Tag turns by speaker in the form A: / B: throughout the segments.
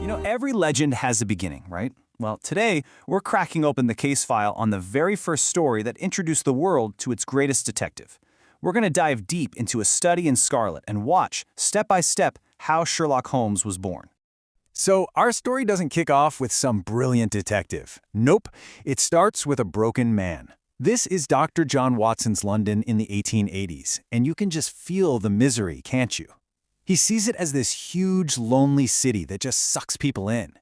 A: Every legend has a beginning, right? Well, today, we're cracking open the case file on the very first story that introduced the world to its greatest detective. We're going to dive deep into a study in Scarlet and watch, step by step, how Sherlock Holmes was born.
B: So our story doesn't kick off with some brilliant detective. Nope, it starts with a broken man. This is Dr. John Watson's London in the 1880s, and you can just feel the misery, can't you? He sees it as this huge, lonely city that just sucks people in.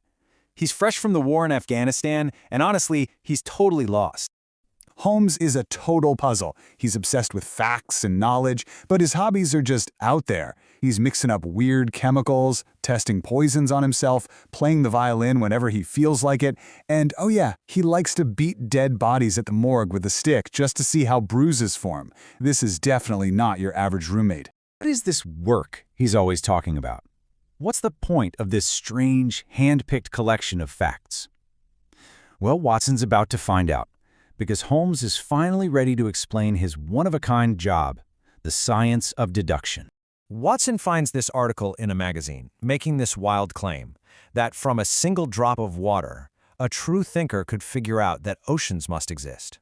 B: He's fresh from the war in Afghanistan, and honestly, he's totally lost.
C: Holmes is a total puzzle. He's obsessed with facts and knowledge, but his hobbies are just out there. He's mixing up weird chemicals, testing poisons on himself, playing the violin whenever he feels like it, and oh yeah, he likes to beat dead bodies at the morgue with a stick just to see how bruises form. This is definitely not your average roommate.
B: What is this work he's always talking about? What's the point of this strange, hand-picked collection of facts? Well, Watson's about to find out, because Holmes is finally ready to explain his one-of-a-kind job, the science of deduction.
D: Watson finds this article in a magazine, making this wild claim, that from a single drop of water, a true thinker could figure out that oceans must exist.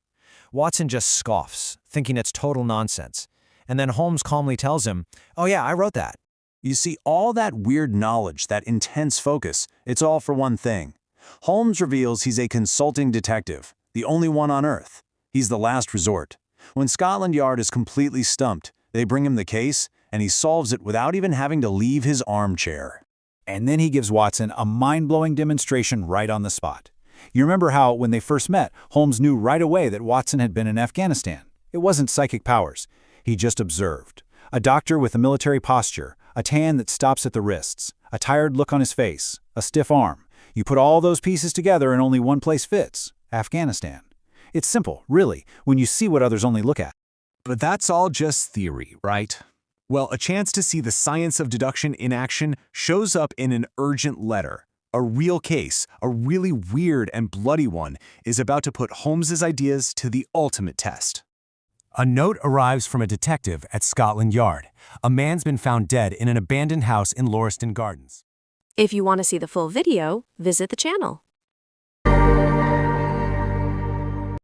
D: Watson just scoffs, thinking it's total nonsense, and then Holmes calmly tells him, "Oh yeah, I wrote that."
A: You see, all that weird knowledge, that intense focus, it's all for one thing. Holmes reveals he's a consulting detective, the only one on Earth. He's the last resort. When Scotland Yard is completely stumped, they bring him the case, and he solves it without even having to leave his armchair.
B: And then he gives Watson a mind-blowing demonstration right on the spot. You remember how, when they first met, Holmes knew right away that Watson had been in Afghanistan. It wasn't psychic powers. He just observed. A doctor with a military posture, a tan that stops at the wrists, a tired look on his face, a stiff arm. You put all those pieces together and only one place fits: Afghanistan. It's simple, really, when you see what others only look at.
E: But that's all just theory, right? Well, a chance to see the science of deduction in action shows up in an urgent letter. A real case, a really weird and bloody one, is about to put Holmes's ideas to the ultimate test.
F: A note arrives from a detective at Scotland Yard. A man's been found dead in an abandoned house in Lauriston Gardens.
G: If you want to see the full video, visit the channel.